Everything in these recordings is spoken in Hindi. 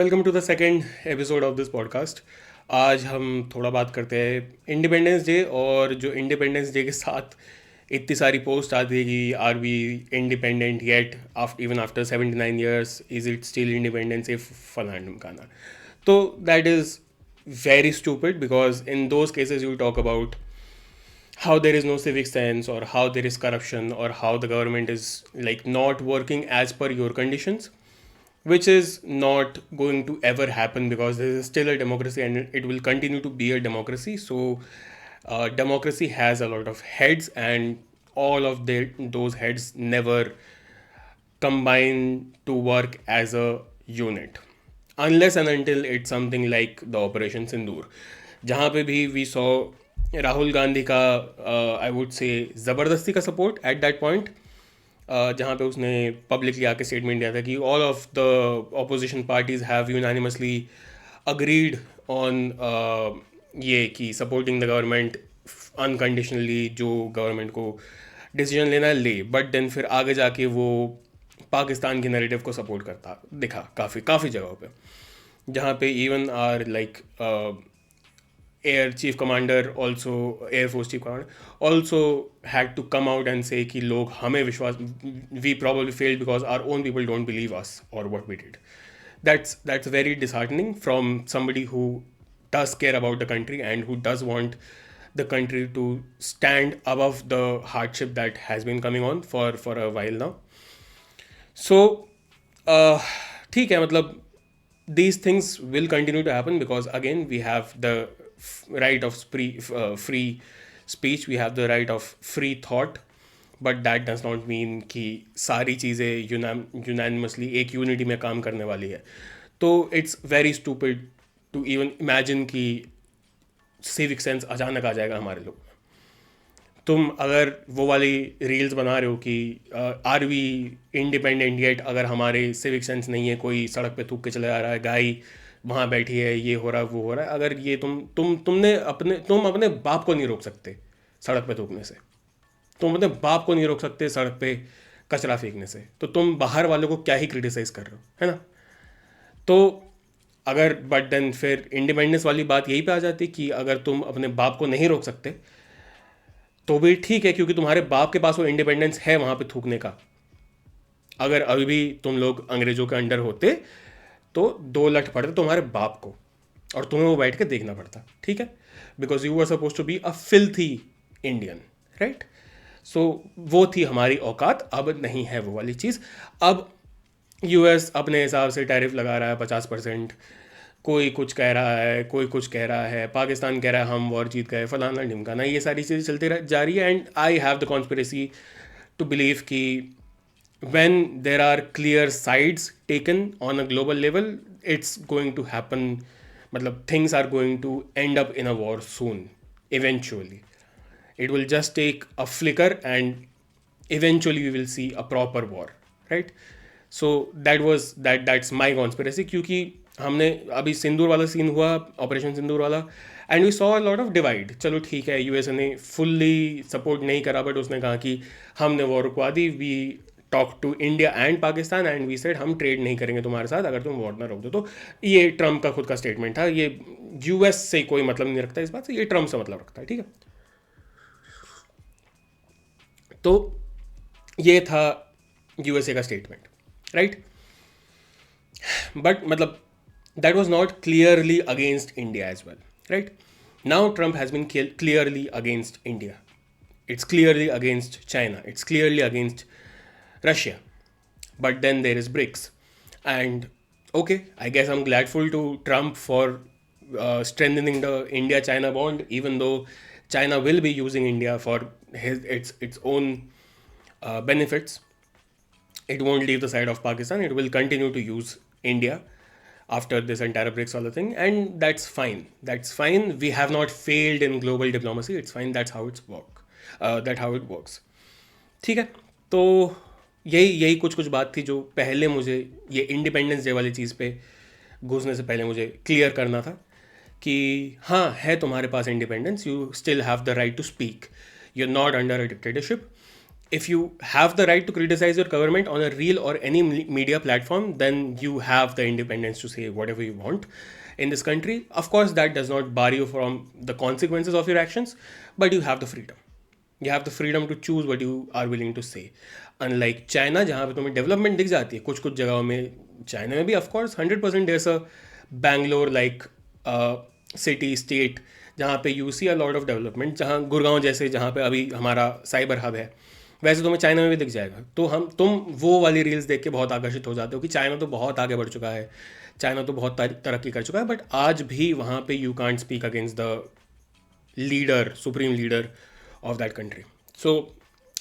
Welcome to the second episode of this podcast. आज हम थोड़ा बात करते हैं इंडिपेंडेंस डे, और जो इंडिपेंडेंस डे के साथ इतनी सारी पोस्ट आती है कि are we independent yet, even after 79 years, is it still independence if फलाना ढिमकाना। तो that is very stupid, because in those cases you talk about how there is no civic sense, or how there is corruption, or how the government is like not working as per your conditions, which is not going to ever happen, because this is still a democracy and it will continue to be a democracy. So democracy has a lot of heads, and all of those heads never combine to work as a unit, unless and until it's something like the Operation Sindoor, जहाँ पे भी वी सॉ राहुल गांधी का, आई वुड से, ज़बरदस्ती का सपोर्ट एट दैट पॉइंट, जहाँ पे उसने पब्लिकली आके स्टेटमेंट दिया था कि all of the opposition parties have unanimously agreed on ये कि सपोर्टिंग द गवर्नमेंट अनकंडीशनली, जो गवर्नमेंट को डिसीजन लेना ले, बट देन फिर आगे जाके वो पाकिस्तान के नैरेटिव को सपोर्ट करता दिखा काफ़ी काफ़ी जगहों पे, जहाँ पे even are like air chief commander, also air force chief commander also had to come out and say कि लोग हमें विश्वास, we probably failed because our own people don't believe us or what we did. That's very disheartening from somebody who does care about the country and who does want the country to stand above the hardship that has been coming on for a while now. So ठीक है, मतलब these things will continue to happen, because again we have the right of free speech, we have the right of free thought, but that does not mean कि सारी चीज़ें यूनानिमसली एक यूनिटी में काम करने वाली है. तो it's very stupid to even imagine कि सिविक सेंस अचानक आ जाएगा हमारे लोग. तुम अगर वो वाली रील्स बना रहे हो कि आर वी इंडिपेंडेंट येट, अगर हमारे सिविक सेंस नहीं है, कोई सड़क पे थूक के चले आ रहा है, गाय वहाँ बैठी है, ये हो रहा है वो हो रहा है, अगर ये तुम अपने बाप को नहीं रोक सकते सड़क पे थूकने से, तुम अपने बाप को नहीं रोक सकते सड़क पे कचरा फेंकने से, तो तुम बाहर वालों को क्या ही क्रिटिसाइज़ कर रहे हो, है ना. तो अगर बट देन फिर इंडिपेंडेंस वाली बात यही पे आ जाती कि अगर तुम अपने बाप को नहीं रोक सकते तो भी ठीक है, क्योंकि तुम्हारे बाप के पास वो इंडिपेंडेंस है वहाँ पे थूकने का. अगर अभी भी तुम लोग अंग्रेजों के अंडर होते तो दो लठ पड़ते तुम्हारे बाप को, और तुम्हें वो बैठ के देखना पड़ता, ठीक है, because you are suppose to be a filthy Indian, right. So वो थी हमारी औकात, अब नहीं है वो वाली चीज़. अब यूएस अपने हिसाब से टैरिफ लगा रहा है 50%, कोई कुछ कह रहा है, कोई कुछ कह रहा है, पाकिस्तान कह रहा है हम वॉर जीत गए, फलाना ढिमकाना, ये सारी चीज़ें चलती जा रही है. And I have the conspiracy to believe कि when there are clear sides taken on a global level, it's going to happen, मतलब things are going to end up in a war soon, eventually. It will just take a flicker and eventually we will see a proper war, right. So that's my conspiracy, क्योंकि हमने अभी सिंदूर वाला सीन हुआ, ऑपरेशन सिंदूर वाला, and we saw a lot of divide. चलो ठीक है, यूएसए ने फुल्ली सपोर्ट नहीं करा, बट उसने कहा कि हमने वॉर रुकवा दी, we talk to India and Pakistan and we said हम ट्रेड नहीं करेंगे तुम्हारे साथ अगर तुम वॉर ना रोक दो. तो ये ट्रम्प का खुद का स्टेटमेंट था, ये यूएस से कोई मतलब नहीं रखता इस बात से, ये ट्रम्प से मतलब रखता है, ठीक है. तो ये था यूएसए का स्टेटमेंट, राइट. बट मतलब that was not clearly against India as well, right? Now Trump has been clearly against India. It's clearly against China. It's clearly against Russia. But then there is BRICS. And okay, I guess I'm grateful to Trump for strengthening the India-China bond, even though China will be using India for its own benefits. It won't leave the side of Pakistan. It will continue to use India after this entire BRICS all the thing, and that's fine. That's fine. We have not failed in global diplomacy. It's fine. That's how it's work. That's how it works. ठीक है. तो यही कुछ बात थी जो पहले मुझे ये इंडिपेंडेंस डे वाली चीज़ पे घुसने से पहले मुझे क्लियर करना था कि हाँ, है तुम्हारे पास independence, you still have the right to speak, you are not under a dictatorship. if you have the right to criticize your government on a real or any media platform, then you have the independence to say whatever you want in this country. Of course, that does not bar you from the consequences of your actions, but you have the freedom. You have the freedom to choose what you are willing to say. Unlike China, जहाँ पे तुम्हें डेवलपमेंट दिख जाती है कुछ कुछ जगहों में, चाइना में भी of course 100% there's a Bangalore like city state जहाँ पे you see a lot of development, जहाँ गुड़गांव जैसे जहाँ पे अभी हमारा साइबर हब है, वैसे तुम्हें चाइना में भी दिख जाएगा। तो तुम वो वाली रील्स देख के बहुत आकर्षित हो जाते हो कि चाइना तो बहुत आगे बढ़ चुका है, चाइना तो बहुत तरक्की कर चुका है, बट आज भी वहाँ पे you can't speak against the leader, supreme leader of that country. So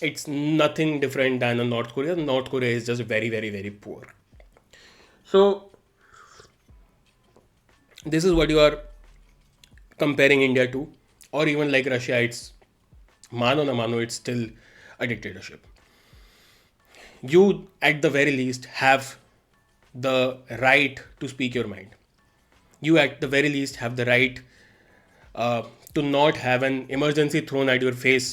it's nothing different than a North Korea. North Korea is just very, very, very poor. So this is what you are comparing India to, or even like Russia. It's mano na mano, it's still a dictatorship. You at the very least have the right to speak your mind. You at the very least have the right to not have an emergency thrown at your face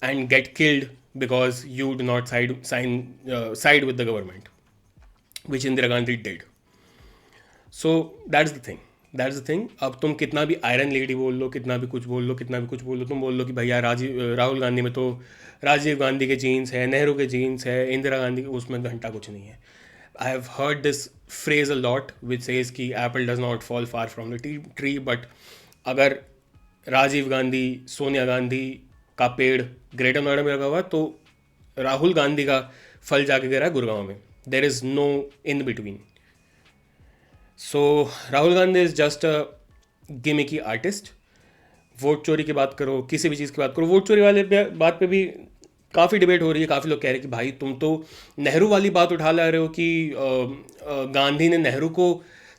and get killed because you do not side with the government, which Indira Gandhi did. So that's the thing. अब तुम कितना भी आयरन लेडी बोल लो, कितना भी कुछ बोल लो, तुम बोल लो कि भैया राहुल गांधी में तो राजीव गांधी के जीन्स है, नेहरू के जीन्स है, इंदिरा गांधी के, उसमें घंटा कुछ नहीं है. I have heard this phrase a lot which says कि apple does not fall far from the tree, but अगर राजीव गांधी, सोनिया गांधी का पेड़ ग्रेटर नोएडा में लगा हुआ तो राहुल गांधी का फल जाके गिरा गुड़गांव में. There is no in between. So Rahul Gandhi is just a gimmicky artist. Vote चोरी की बात करो, किसी भी चीज़ की बात करो, वोट चोरी वाले बात पे भी काफ़ी डिबेट हो रही है. काफ़ी लोग कह रहे हैं कि भाई तुम तो नेहरू वाली बात उठा ला रहे हो कि गांधी ने नेहरू को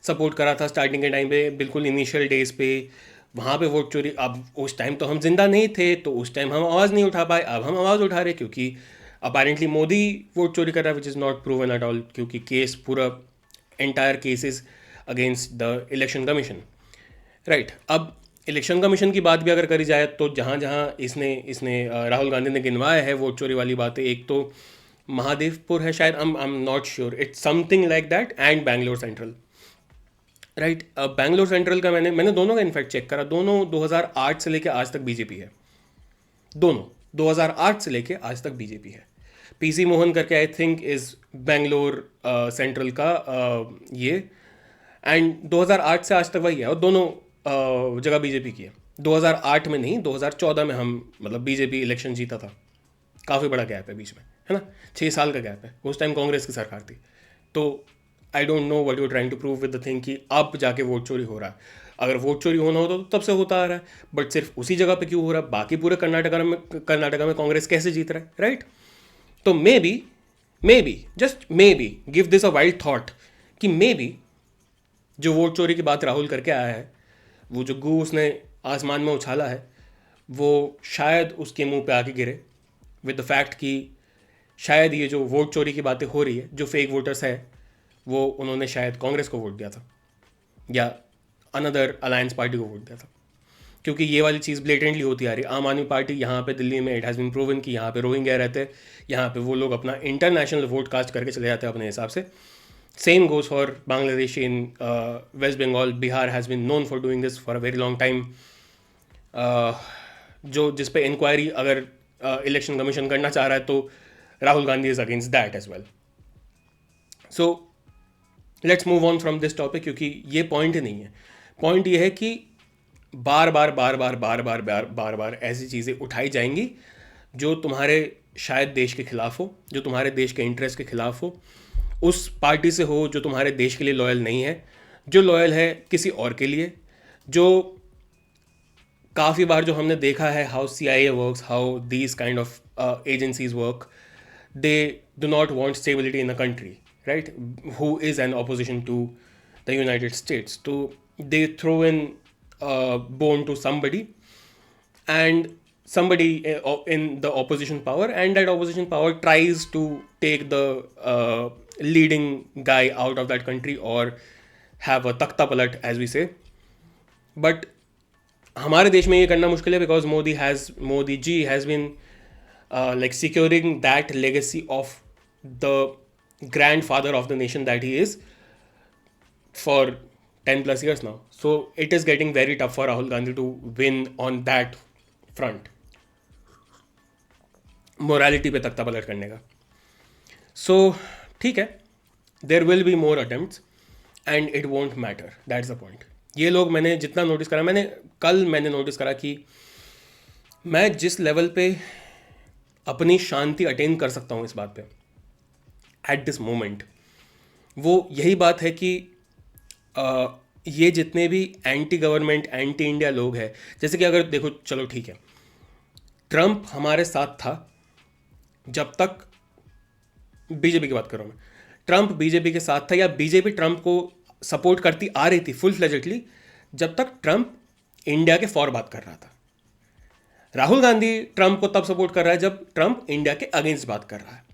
सपोर्ट करा था स्टार्टिंग के टाइम पे, बिल्कुल इनिशियल डेज पे. वहाँ पे वोट चोरी, अब उस टाइम तो हम जिंदा नहीं थे तो उस टाइम हम आवाज़ नहीं उठा पाए, अब हम आवाज़ उठा रहे क्योंकि अपेरेंटली मोदी वोट चोरी कर रहा है, which is not proven eight all, क्योंकि केस पूरा entire cases against the election commission. Right. अब इलेक्शन कमीशन की बात भी अगर करी जाए तो जहाँ जहाँ इसने राहुल गांधी ने गिनवाया है वोट चोरी वाली बातें, एक तो महादेवपुर है शायद, I am not sure, it's something like that, and Bangalore central. Right. Bangalore central का मैंने दोनों का इनफैक्ट चेक करा, दोनों 2008 से लेके आज तक बीजेपी है. दोनों 2008 से लेके आज तक बीजेपी है. पीसी मोहन करके I think is Bangalore central का ये, एंड 2008 से आज तक वही है, और दोनों जगह बीजेपी की है. 2008 में नहीं, 2014 में हम मतलब बीजेपी इलेक्शन जीता था. काफ़ी बड़ा गैप है बीच में, है ना, 6 साल का गैप है. उस टाइम कांग्रेस की सरकार थी. तो I don't know what you trying to prove with the thing कि अब जाके वोट चोरी हो रहा है. अगर वोट चोरी होना होता तो तब से होता आ रहा है, बट सिर्फ उसी जगह पे क्यों हो रहा है? बाकी पूरे कर्नाटका में कांग्रेस कैसे जीत रहा है? राइट. तो may be just may be give this a wild thought कि मे बी जो वोट चोरी की बात राहुल करके आया है, वो जो गू उसने आसमान में उछाला है, वो शायद उसके मुंह पे आके गिरे विद द फैक्ट कि शायद ये जो वोट चोरी की बातें हो रही है, जो फेक वोटर्स है, वो उन्होंने शायद कांग्रेस को वोट दिया था या अनदर अलायंस पार्टी को वोट दिया था. क्योंकि ये वाली चीज़ ब्लेटेंटली होती आ रही है. आम आदमी पार्टी यहाँ पे दिल्ली में, इट हैज़ बीन प्रूवन कि यहाँ पे रोहिंग्या रहते हैं, यहाँ पे वो लोग अपना इंटरनेशनल वोट कास्ट करके चले जाते हैं अपने हिसाब से. Same goes for Bangladesh in West Bengal. Bihar has been known for doing this for a very long time. जो जिस पे इंक्वायरी अगर इलेक्शन कमीशन करना चाह रहा है तो Rahul Gandhi is against that as well. So let's move on from this topic, क्योंकि ये पॉइंट ही नहीं है. पॉइंट ये है कि बार बार ऐसी चीज़ें उठाई जाएंगी जो तुम्हारे शायद देश के खिलाफ हो, जो तुम्हारे देश के इंटरेस्ट के खिलाफ हो, उस पार्टी से हो जो तुम्हारे देश के लिए लॉयल नहीं है, जो लॉयल है किसी और के लिए. जो काफ़ी बार जो हमने देखा है, how CIA works, how these kind of agencies work, they do not want stability in a country, right, who is an opposition to the United States. So they throw in a bone to somebody, and somebody in the opposition power, and that opposition power tries to take the leading guy out of that country or have a takta palat, as we say. But हमारे देश में ये करना मुश्किल है because Modi ji has been like securing that legacy of the grandfather of the nation that he is for 10 plus years now. So it is getting very tough for Rahul Gandhi to win on that front, morality पे तख्ता पलट करने का. सो ठीक है, there will be more attempts and it won't matter, that's the point. ये लोग मैंने जितना नोटिस करा, मैंने नोटिस करा कि मैं जिस लेवल पे अपनी शांति अटेन कर सकता हूँ इस बात पे एट दिस मोमेंट, वो यही बात है कि ये जितने भी एंटी गवर्नमेंट एंटी इंडिया लोग हैं, जैसे कि अगर देखो, चलो ठीक है, ट्रंप हमारे साथ था जब तक, बीजेपी की बात कर रहा हूँ मैं, ट्रंप बीजेपी के साथ था या बीजेपी ट्रंप को सपोर्ट करती आ रही थी फुल फ्लेजेडली जब तक ट्रंप इंडिया के फॉर बात कर रहा था. राहुल गांधी ट्रंप को तब सपोर्ट कर रहा है जब ट्रंप इंडिया के अगेंस्ट बात कर रहा है.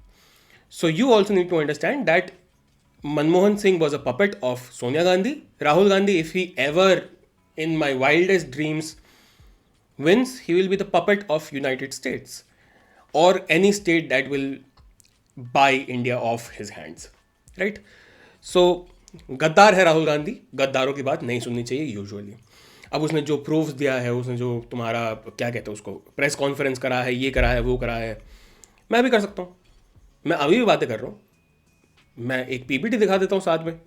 So you also need to understand that Manmohan Singh was a puppet of Sonia Gandhi. Rahul Gandhi, if he ever, in my wildest dreams, wins, he will be the puppet of United States or any state that will buy India off his hands. Right? So, गद्दार है राहुल गांधी. गद्दारों की बात नहीं सुननी चाहिए यूजुअली. अब उसने जो प्रूफ्स दिया है, उसने जो तुम्हारा क्या कहते हैं उसको, प्रेस कॉन्फ्रेंस करा है, ये करा है, वो करा है, मैं भी कर सकता हूँ. मैं अभी भी बातें कर रहा हूँ. मैं एक पीपीटी दिखा देता हूँ साथ में,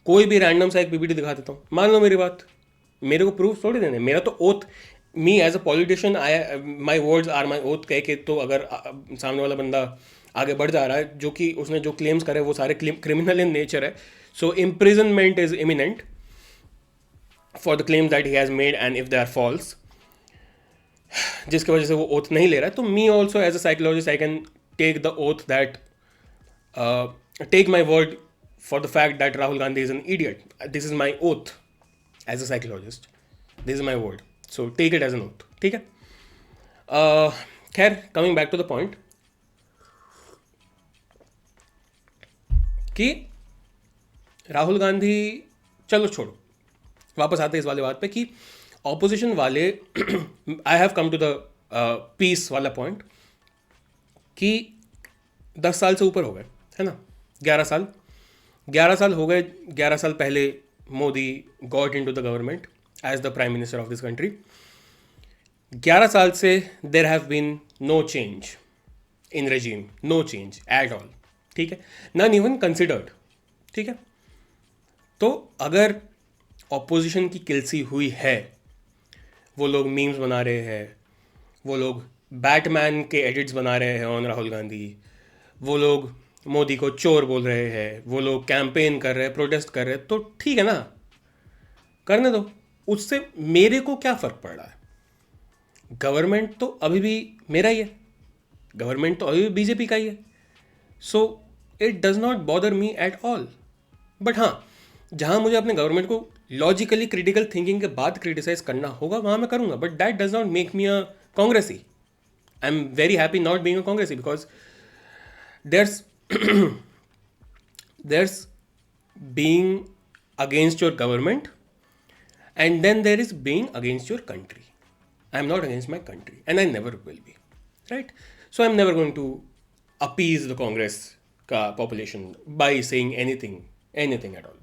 कोई भी रैंडम सा एक पीपीटी दिखा देता हूँ, मान लो मेरी बात. मेरे को प्रूफ थोड़ी देने, मेरा तो oath, me as a politician, my words are my oath कह के, तो अगर सामने वाला बंदा आगे बढ़ जा रहा है, जो कि उसने जो क्लेम्स करे वो सारे क्रिमिनल इन नेचर है, so imprisonment is imminent for the claims that he has made and if they are false, जिसकी वजह से वो ओथ नहीं ले रहा है. तो me also as a psychologist I can take the oath that take my word for the fact that Rahul Gandhi is an idiot. This is my oath as a psychologist. This is my word. So take it as an oath. ठीक है? खैर, coming back to the point, कि राहुल गांधी, चलो छोड़ो, वापस आते हैं इस वाले बात पे कि ऑपोजिशन वाले, I have come to the peace वाला पॉइंट, कि 10 साल से ऊपर हो गए, है ना, 11 साल हो गए. 11 साल पहले Modi got into the government as the prime minister of this country. 11 साल से there have been no change in regime, no change at all. ठीक है, नन इवन कंसिडर्ड. ठीक है, तो अगर ऑपोजिशन की किलसी हुई है, वो लोग मीम्स बना रहे हैं, वो लोग बैटमैन के एडिट्स बना रहे हैं ऑन राहुल गांधी, वो लोग मोदी को चोर बोल रहे हैं, वो लोग कैंपेन कर रहे हैं, प्रोटेस्ट कर रहे हैं, तो ठीक है ना, करने दो. उससे मेरे को क्या फ़र्क पड़ रहा है? गवर्नमेंट तो अभी भी मेरा ही है, गवर्नमेंट तो अभी भी बीजेपी का ही है. So it does not bother me at all. But हाँ, जहाँ मुझे अपने गवर्नमेंट को लॉजिकली क्रिटिकल थिंकिंग के बाद क्रिटिसाइज करना होगा, वहाँ मैं करूँगा. But that does not make me a कांग्रेसी. I am very happy not being a कांग्रेसी because there's being against your government and then there is being against your country. I am not against my country and I never will be, right? So I'm never going to appease the Congress ka population by saying anything at all.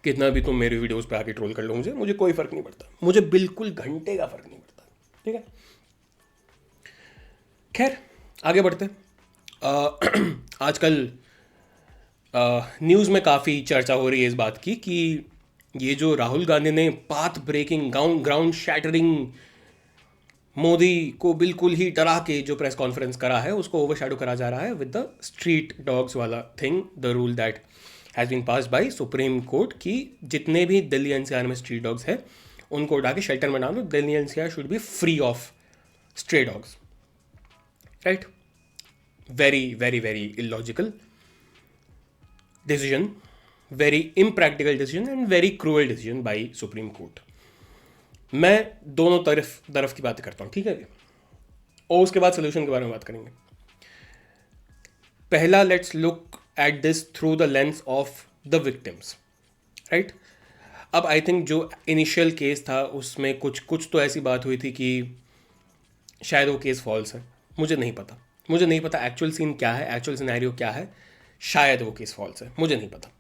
कितना भी तुम मेरे वीडियोस पे आके ट्रोल कर लो, मुझे कोई फर्क नहीं पड़ता, मुझे बिल्कुल घंटे का फर्क नहीं पड़ता. ठीक है, खैर आगे बढ़ते. आजकल न्यूज़ में काफ़ी चर्चा हो रही है इस बात की कि ये जो राहुल गांधी ने path breaking, ground shattering, Modi को बिल्कुल ही डरा के जो प्रेस कॉन्फ्रेंस करा है, उसको ओवरशैडो करा जा रहा है विद द स्ट्रीट डॉग्स वाला thing, the rule that has been passed by supreme court, कि जितने भी दिल्ली एनसीआर में स्ट्रीट डॉग्स हैं उनको उठा के शेल्टर में डालो. Delhi NCR should be free of stray dogs. Right? Very, very, very illogical decision, very impractical decision and very cruel decision by Supreme Court. मैं दोनों तरफ की बातें करता हूँ, ठीक है, और उसके बाद सोल्यूशन के बारे में बात करेंगे. पहला, let's look at this through the lens of the victims. Right? अब आई थिंक जो इनिशियल केस था उसमें कुछ तो ऐसी बात हुई थी कि शायद वो केस फॉल्स है, मुझे नहीं पता। मुझे नहीं पता एक्चुअल सीन क्या है, एक्चुअल सिनेरियो क्या है। शायद वो केस फॉल्स है, मुझे नहीं पता।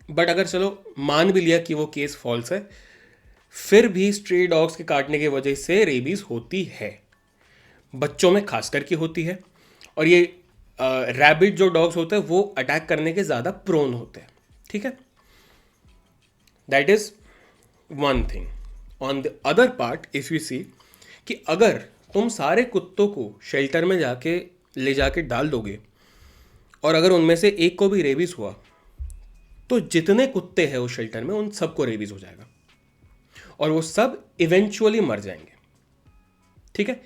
बट अगर चलो मान भी लिया कि वो केस फॉल्स है, फिर भी स्ट्रे डॉग्स के काटने की वजह से रेबीज होती है, बच्चों में खास करके होती है। और ये रैबिट जो डॉग्स होते हैं वो अटैक करने के ज़्यादा प्रोन होते हैं, ठीक है। That is one thing. On the other part if you see कि अगर तुम सारे कुत्तों को शेल्टर में जाके ले जाके डाल दोगे और अगर उनमें से एक को भी रेबीज हुआ तो जितने कुत्ते हैं उस शेल्टर में उन सबको रेबीज हो जाएगा और वो सब इवेंचुअली मर जाएंगे, ठीक है।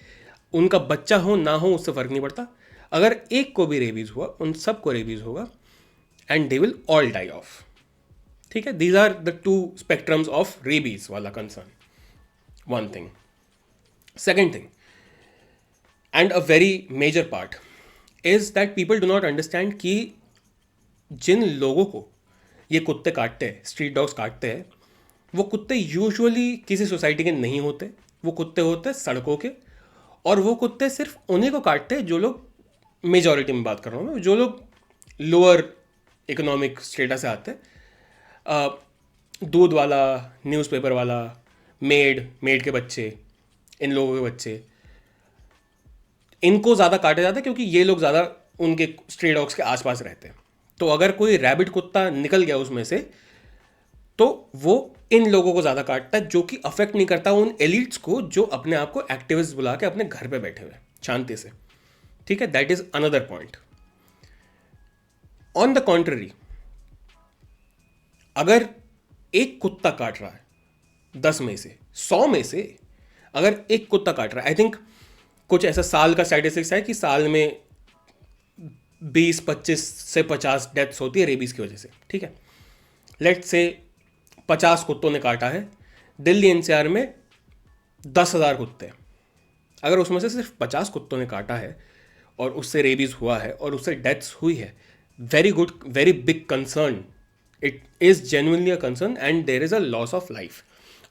उनका बच्चा हो ना हो उससे फर्क नहीं पड़ता, अगर एक को भी रेबीज हुआ उन सबको रेबीज होगा and they will all die off, ठीक है। These are the two spectrums of rabies वाला concern, one thing. Second thing and a very major part is that people do not understand कि जिन लोगों को ये कुत्ते काटते हैं, स्ट्रीट डॉग्स काटते हैं, वो कुत्ते यूजुअली किसी सोसाइटी के नहीं होते, वो कुत्ते होते हैं सड़कों के। और वो कुत्ते सिर्फ उन्हीं को काटते हैं जो लोग, मेजॉरिटी में बात कर रहा हूँ मैं, जो लोग लोअर इकोनॉमिक स्टेटस से आते हैं। दूध वाला, न्यूज़पेपर वाला, मेड के बच्चे, इन लोगों के बच्चे, इनको ज़्यादा काटे जाते हैं क्योंकि ये लोग ज़्यादा उनके स्ट्रे डॉग्स के आसपास रहते हैं। तो अगर कोई रैबिट कुत्ता निकल गया उसमें से तो वो इन लोगों को ज़्यादा काटता है, जो कि अफेक्ट नहीं करता उन एलिट्स को जो अपने आप को एक्टिविस्ट बुला के अपने घर पे बैठे हुए शांति से, ठीक है। That is another point. On the contrary, अगर एक कुत्ता काट रहा है 10 में से, 100 में से अगर एक कुत्ता काट रहा है, आई थिंक कुछ ऐसा साल का स्टैटिस्टिक्स है कि साल में 20-25 से 50 डेथ्स होती है रेबीज की वजह से, ठीक है। लेट्स से 50 कुत्तों ने काटा है, दिल्ली एनसीआर में 10,000 कुत्ते हैं। अगर उसमें से सिर्फ 50 कुत्तों ने काटा है और उससे रेबीज हुआ है और उससे डेथ्स हुई है, very good, very big concern. It is genuinely a concern and there is a loss of life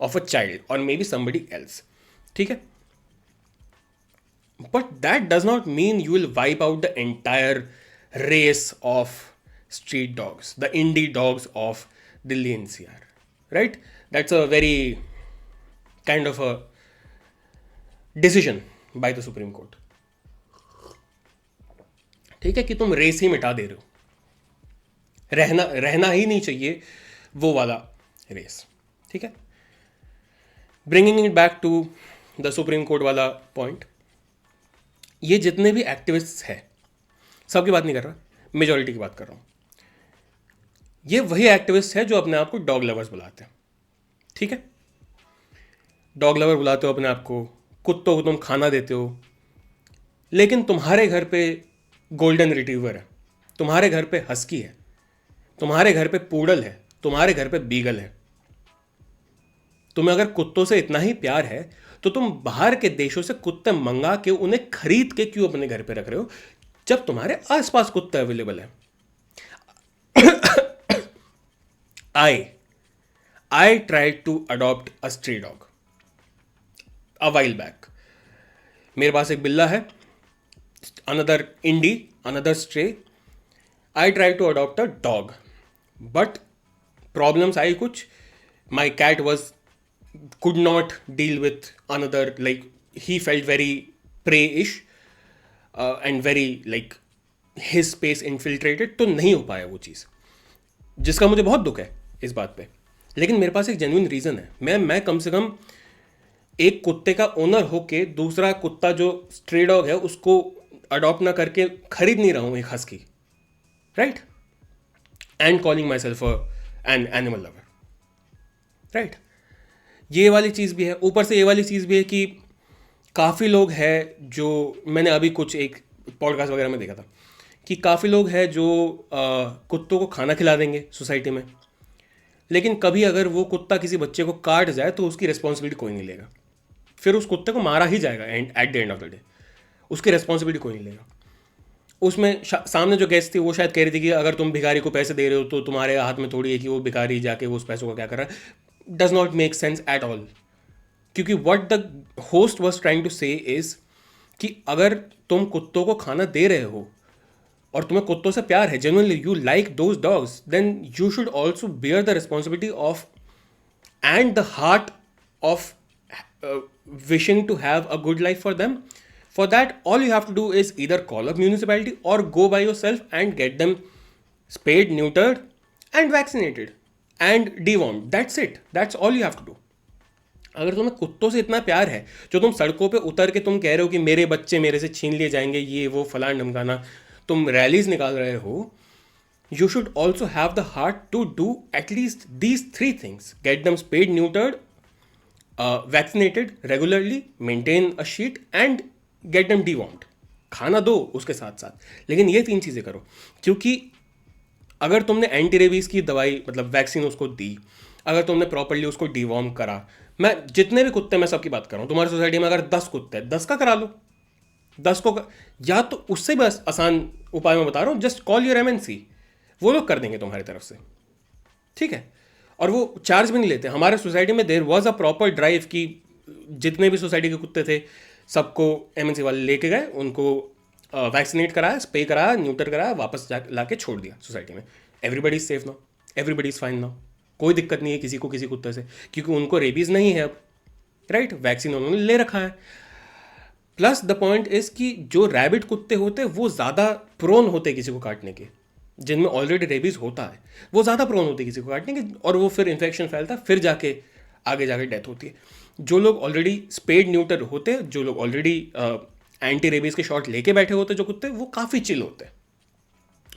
of a child और मे बी समबडी एल्स, ठीक है। But that does not mean you will wipe out the entire race of street dogs, the indie dogs of Delhi NCR, right? That's a very kind of a decision by the Supreme Court. ठीक है कि तुम रेस ही मिटा दे रहे हो, रहना ही नहीं चाहिए वो वाला रेस, ठीक है। Bringing it back to the supreme court वाला पॉइंट, ये जितने भी एक्टिविस्ट्स हैं, सबकी बात नहीं कर रहा, मेजॉरिटी की बात कर रहा हूँ, ये वही एक्टिविस्ट है जो अपने आप को डॉग लवर्स बुलाते हैं, ठीक है। डॉग लवर बुलाते हो अपने आप को, कुत्तों को तुम खाना देते हो, लेकिन तुम्हारे घर पे गोल्डन रिट्रीवर है, तुम्हारे घर पे हस्की है, तुम्हारे घर पे पूडल है, तुम्हारे घर पे बीगल है। तुम्हें अगर कुत्तों से इतना ही प्यार है तो तुम बाहर के देशों से कुत्ते मंगा के उन्हें खरीद के क्यों अपने घर पे रख रहे हो जब तुम्हारे आसपास कुत्ते अवेलेबल है। I tried to adopt a stray dog a while back. मेरे पास एक बिल्ला है, another indie, another stray. I tried to adopt a dog, but problems आई कुछ. My cat could not deal with another, like he felt very prey-ish and very like his space infiltrated, तो नहीं हो पाया वो चीज़, जिसका मुझे बहुत दुख है इस बात पे। लेकिन मेरे पास एक जेन्युइन रीज़न है, मैं कम से कम एक कुत्ते का ओनर होके दूसरा कुत्ता जो स्ट्रे डॉग है उसको अडॉप्ट ना करके खरीद नहीं रहा हूँ एक husky, right, and calling my self an animal lover, right. ये वाली चीज़ भी है, ऊपर से ये वाली चीज़ भी है कि काफ़ी लोग हैं जो, मैंने अभी कुछ एक पॉडकास्ट वगैरह में देखा था कि काफ़ी लोग हैं जो कुत्तों को खाना खिला देंगे सोसाइटी में, लेकिन कभी अगर वो कुत्ता किसी बच्चे को काट जाए तो उसकी रिस्पॉन्सिबिलिटी कोई नहीं लेगा, फिर उस कुत्ते को मारा ही जाएगा at the end of the day, उसकी रिस्पॉन्सिबिलिटी कोई नहीं लेगा। उसमें सामने जो गेस्ट थी वो शायद कह रही थी कि अगर तुम भिखारी को पैसे दे रहे हो तो तुम्हारे हाथ में थोड़ी है कि वो भिखारी जाके उस पैसों को क्या कर रहा है। Does not make sense at all. क्योंकि what the host was trying to say is कि अगर तुम कुत्तों को खाना दे रहे हो और तुम्हें कुत्तों से प्यार है, genuinely you like those dogs, then you should also bear the responsibility of and the heart of wishing to have a good life for them. For that, all you have to do is either call up municipality or go by yourself and get them spayed, neutered, and vaccinated and dewormed. That's it. That's all you have to do. अगर तुम्हें कुत्तों से इतना प्यार है, जो तुम सड़कों पे उतर के तुम कह रहे हो कि मेरे बच्चे मेरे से छीन लिए जाएंगे, ये वो फलान ढमकाना, तुम रैलीज निकाल रहे हो, you should also have the heart to do at least these three things: get them spayed, neutered, vaccinated regularly, maintain a sheet, and get them dewormed. खाना दो उसके साथ साथ, लेकिन ये तीन चीज़ें करो। क्योंकि अगर तुमने एंटी रेबीज की दवाई मतलब वैक्सीन उसको दी, अगर तुमने प्रॉपरली उसको डिवॉर्म करा, मैं जितने भी कुत्ते, मैं सबकी बात कर रहा हूँ, तुम्हारी सोसाइटी में अगर 10 कुत्ते हैं, 10 का करा लो, 10 को या तो उससे बस आसान उपाय मैं बता रहा हूँ, जस्ट कॉल योर एमएनसी, वो लोग कर देंगे तुम्हारी तरफ से, ठीक है। और वो चार्ज भी नहीं लेते। हमारे सोसाइटी में there was a proper drive कि जितने भी सोसाइटी के कुत्ते थे सबको एमएनसी वाले लेके गए, उनको वैक्सीनेट कराया, स्प्रे कराया, न्यूटर कराया, वापस ला के छोड़ दिया सोसाइटी में। Everybody is safe now, everybody is fine now, कोई दिक्कत नहीं है किसी को किसी कुत्ते से, क्योंकि उनको रेबीज़ नहीं है अब, राइट, वैक्सीन उन्होंने ले रखा है। प्लस द पॉइंट इज़ कि जो रैबिट कुत्ते होते हैं वो ज़्यादा प्रोन होते हैं किसी को काटने के, जिनमें ऑलरेडी रेबीज होता है, वो ज़्यादा प्रोन होती है किसी को काटने की, और वो फिर इन्फेक्शन फैलता है, फिर जाके आगे जाके डेथ होती है। जो लोग ऑलरेडी स्पेड न्यूटर होते हैं, जो लोग ऑलरेडी एंटी रेबीज के शॉट लेके बैठे होते हैं, जो कुत्ते, वो काफ़ी चिल होते हैं,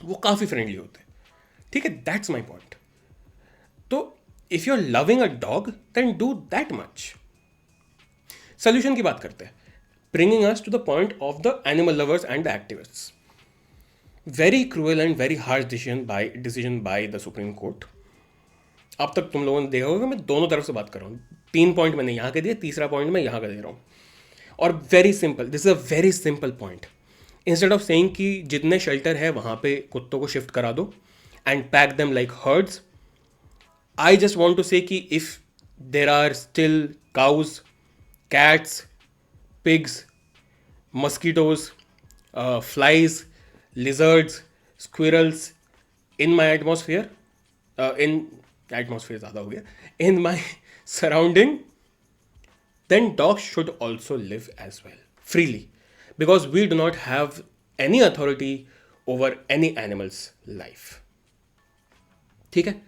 वो काफ़ी फ्रेंडली होते हैं, ठीक है। That's my point. तो if you are loving a dog then do that much. Solution की बात करते हैं, bringing us to the point of the animal lovers and the activists. Very cruel and very harsh decision by the supreme Court. अब तक तुम लोगों ने देखा होगा मैं दोनों तरफ से बात कर रहा हूँ। 3 पॉइंट मैंने यहाँ के दिए, तीसरा पॉइंट मैं यहाँ का दे रहा हूँ। और very simple, this is a very simple point. Instead of saying कि जितने शेल्टर है वहाँ पे कुत्तों को शिफ्ट करा दो and pack them like herds, I just want to say कि if there are still cows, cats, pigs, mosquitoes, flies, lizards, squirrels in my atmosphere, in atmosphere ज़्यादा हो गया, in my surrounding, then dogs should also live as well freely, because we do not have any authority over any animal's life. ठीक है,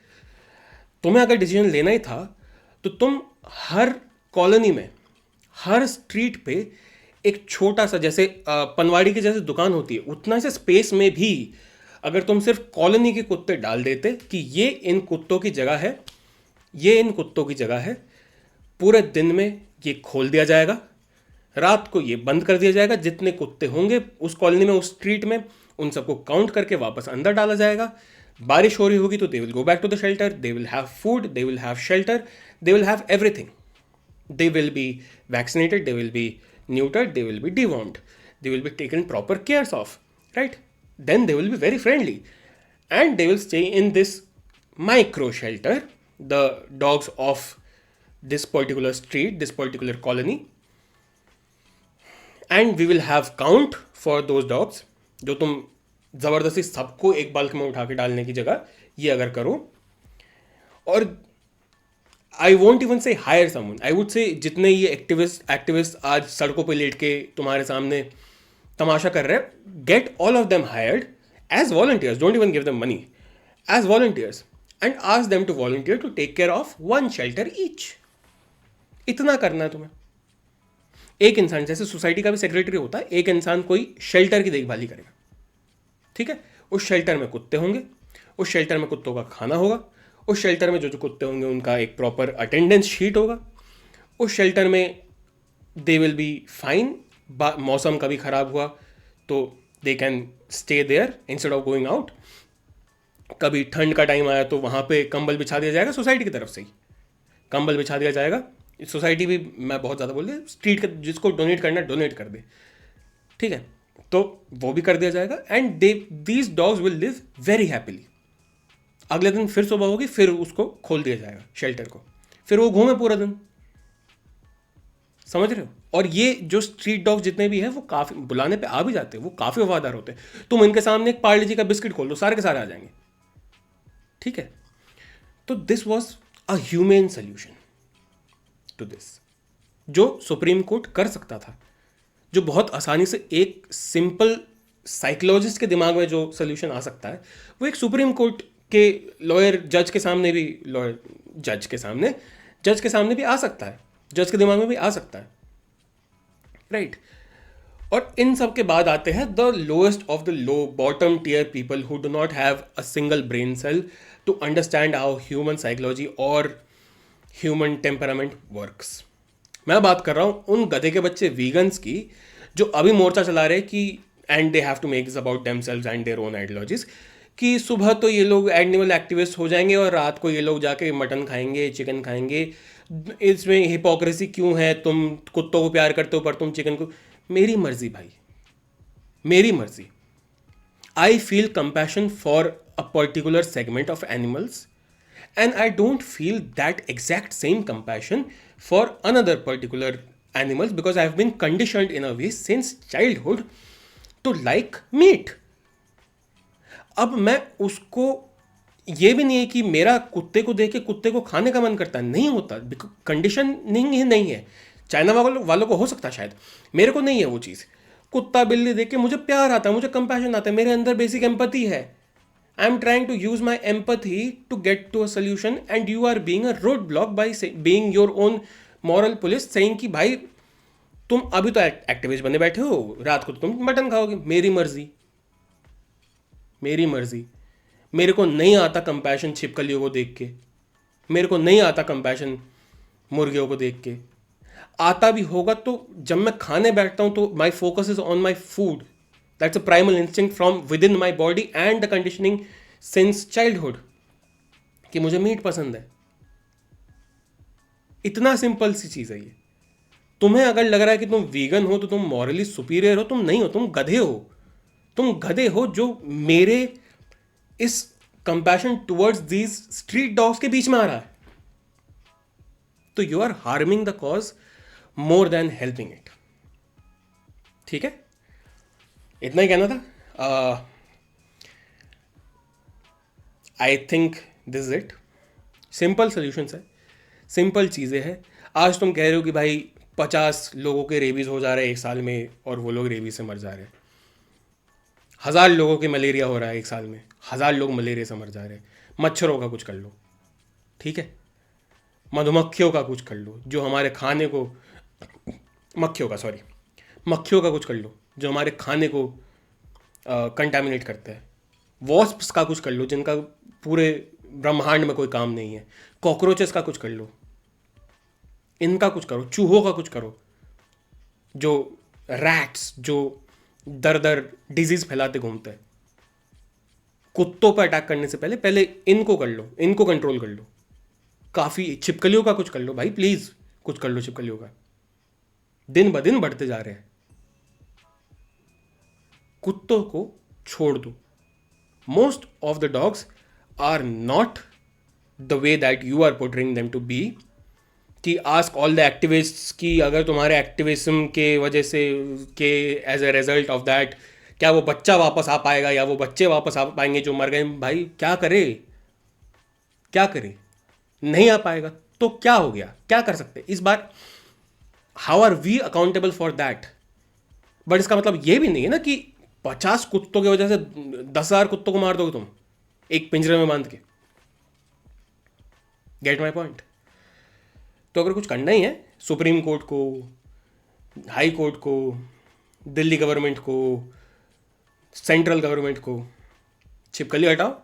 तुम्हें अगर डिसीजन लेना ही था तो तुम हर कॉलोनी में, हर स्ट्रीट पे एक छोटा सा, जैसे पनवाड़ी की जैसे दुकान होती है, उतना से स्पेस में भी अगर तुम सिर्फ कॉलोनी के कुत्ते डाल देते कि ये इन कुत्तों की जगह है, ये इन कुत्तों की जगह है, पूरे दिन में ये खोल दिया जाएगा, रात को ये बंद कर दिया जाएगा, जितने कुत्ते होंगे उस कॉलोनी में, उस स्ट्रीट में, उन सबको काउंट करके वापस अंदर डाला जाएगा। बारिश हो रही होगी तो they will go back to the shelter, they will have food, they will have shelter, they will have everything, they will be vaccinated, they will be neutered, they will be dewormed, they will be taken proper cares of, right? Then they will be very friendly and they will stay in this micro shelter, the dogs of this particular street, this particular colony, and we will have count for those dogs. जो तुम ज़बरदस्ती सबको एक बल्क में उठा के डालने की जगह ये अगर करो, और आई वॉन्ट इवन से hire someone, I would say जितने ये एक्टिविस्ट आज सड़कों पे लेट के तुम्हारे सामने तमाशा कर रहे हैं, get all of them hired as volunteers, don't even give them money, as volunteers, and ask them to volunteer to take care of 1 shelter each. इतना करना है तुम्हें। एक इंसान, जैसे सोसाइटी का भी सेक्रेटरी होता है, एक इंसान कोई शेल्टर की देखभाली करेगा, ठीक है। उस शेल्टर में कुत्ते होंगे, उस शेल्टर में कुत्तों का खाना होगा, उस शेल्टर में जो जो कुत्ते होंगे उनका एक प्रॉपर अटेंडेंस शीट होगा, उस शेल्टर में दे विल बी फाइन, मौसम कभी ख़राब हुआ तो they can stay there instead of going out. कभी ठंड का टाइम आया तो वहाँ पे कंबल बिछा दिया जाएगा, सोसाइटी की तरफ से ही कंबल बिछा दिया जाएगा। सोसाइटी भी, मैं बहुत ज़्यादा बोल दिया, स्ट्रीट का जिसको डोनेट करना है डोनेट कर दे, ठीक है, तो वो भी कर दिया जाएगा। And these dogs will live very happily. अगले दिन फिर सुबह होगी, फिर उसको खोल दिया जाएगा शेल्टर को, फिर वो घूमे पूरा दिन, समझ रहे हो? और ये जो स्ट्रीट डॉग जितने भी हैं वो काफ़ी बुलाने पे आ भी जाते हैं, वो काफ़ी वफादार होते हैं। तुम इनके सामने एक पार्ले जी का बिस्किट खोल दो, सारे के सारे आ जाएंगे। ठीक है? तो this was a humane solution to this, जो सुप्रीम कोर्ट कर सकता था, जो बहुत आसानी से एक सिंपल साइकोलॉजिस्ट के दिमाग में जो सोल्यूशन आ सकता है, वो एक सुप्रीम कोर्ट के लॉयर जज के सामने भी, लॉयर जज के सामने भी आ सकता है, जज के दिमाग में भी आ सकता है, राइट? और इन सब के बाद आते हैं the lowest of the low, bottom tier people who do not have a single brain cell to understand how human psychology और ह्यूमन टेम्परामेंट वर्क्स। मैं बात कर रहा हूँ उन गधे के बच्चे वीगन्स की, जो अभी मोर्चा चला रहे कि and they have to make this about themselves and their own ideologies, कि सुबह तो ये लोग एनिमल एक्टिविस्ट हो जाएंगे और रात को ये लोग जाके मटन खाएंगे, चिकन खाएंगे। इसमें हिपोक्रेसी क्यों है? तुम कुत्तों को प्यार करते हो पर तुम चिकन को। मेरी मर्जी भाई, मेरी मर्जी। I feel compassion for a particular segment of animals and I don't feel that exact same compassion for another particular animals because I have been conditioned in a way since childhood to like meat. अब मैं उसको, ये भी नहीं है कि मेरा कुत्ते को देख के कुत्ते को खाने का मन करता है, नहीं होता, कंडीशनिंग ही नहीं है। चाइना वालों को हो सकता है शायद, मेरे को नहीं है वो चीज़। कुत्ता बिल्ली देख के मुझे प्यार आता है, मुझे कंपैशन आता है, मेरे अंदर बेसिक एम्पैथी है। I am trying to use my empathy to get to a solution and you are being a roadblock by being your own moral police saying कि भाई तुम अभी तो एक्टिविस्ट बने बैठे हो, रात को तो तुम मटन खाओगे। मेरी मर्जी, मेरी मर्जी। मेरे को नहीं आता कंपैशन छिपकलियों को देख के, मेरे को नहीं आता कंपैशन मुर्गियों को देख के। आता भी होगा तो जब मैं खाने बैठता हूँ तो my focus is on my food. That's a primal instinct from within my body and the conditioning since childhood कि मुझे मीट पसंद है। इतना सिंपल सी चीज़ है ये। तुम्हें अगर लग रहा है कि तुम वीगन हो तो तुम मॉरली सुपीरियर हो, तुम नहीं हो, तुम गधे हो। तुम गधे हो जो मेरे इस compassion towards these street dogs के बीच में आ रहा है। तो you are harming the cause more than helping it. ठीक है, इतना ही कहना था। I think this is it. Simple solutions है, सिंपल चीज़ें हैं। आज तुम कह रहे हो कि भाई 50 लोगों के रेबीज़ हो जा रहे हैं एक साल में और वो लोग रेबीज़ से मर जा रहे हैं। 1000 लोगों के मलेरिया हो रहा है एक साल में, 1000 लोग मलेरिया से मर जा रहे हैं। मच्छरों का कुछ कर लो, ठीक है? मधुमक्खियों का कुछ कर लो जो हमारे खाने को, मक्खियों का कुछ कर लो जो हमारे खाने को कंटामिनेट करते हैं। वॉस्प्स का कुछ कर लो जिनका पूरे ब्रह्मांड में कोई काम नहीं है। कॉकरोचेस का कुछ कर लो, इनका कुछ करो। चूहों का कुछ करो, जो रैट्स जो दर दर डिजीज फैलाते घूमते हैं। कुत्तों पर अटैक करने से पहले पहले इनको कर लो, इनको कंट्रोल कर लो। काफ़ी छिपकलियों का कुछ कर लो भाई, प्लीज़ कुछ कर लो छिपकलियों का। दिन ब दिन बढ़ते जा रहे हैं। कुत्तों को छोड़ दो। Most of the dogs are not the way that you are portraying them to be. कि आस्क ऑल द एक्टिविस्ट्स कि अगर तुम्हारे एक्टिविज्म के वजह से के as a result of that क्या वो बच्चा वापस आ पाएगा या वो बच्चे वापस आ पाएंगे जो मर गए। भाई क्या करे, क्या करे? नहीं आ पाएगा तो क्या हो गया, क्या कर सकते इस बार? How are we accountable for that? But इसका मतलब ये भी नहीं है ना कि 50 कुत्तों की वजह से 10,000 कुत्तों को मार दोगे तुम एक पिंजरे में बांध के। Get my point? तो अगर कुछ करना ही है, सुप्रीम कोर्ट को, हाई कोर्ट को, दिल्ली गवर्नमेंट को, सेंट्रल गवर्नमेंट को, छिपकली हटाओ।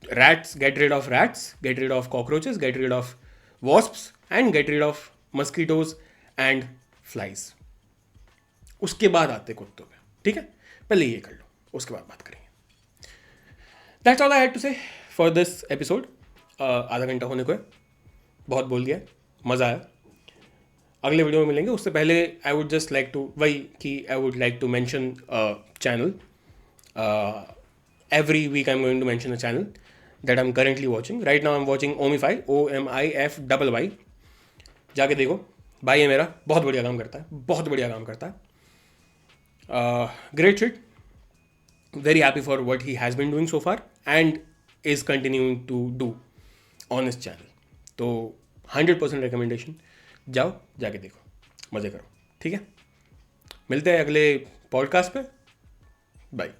Rats, get rid of rats, get rid of cockroaches, get rid of wasps and get rid of mosquitoes and flies. उसके बाद आते कुत्तों पे, ठीक है? पहले ये कर लो, उसके बाद बात करेंगे। That's all I had to say for this episode. आधा घंटा होने को है, बहुत बोल दिया, मज़ा आया। अगले वीडियो में मिलेंगे। उससे पहले I would just like to I would like to mention channel. Every week I am going to mention a channel that I am currently watching. Right now I am watching OMIFY, OMIFYY। जाके देखो, भाई है मेरा, बहुत बढ़िया काम करता है, बहुत बढ़िया काम करता है। Great shit, very happy for what he has been doing so far and is continuing to do on his channel. तो 100% रिकमेंडेशन, जाओ जाके देखो, मज़े करो। ठीक है, मिलते हैं अगले पॉडकास्ट पे। बाय।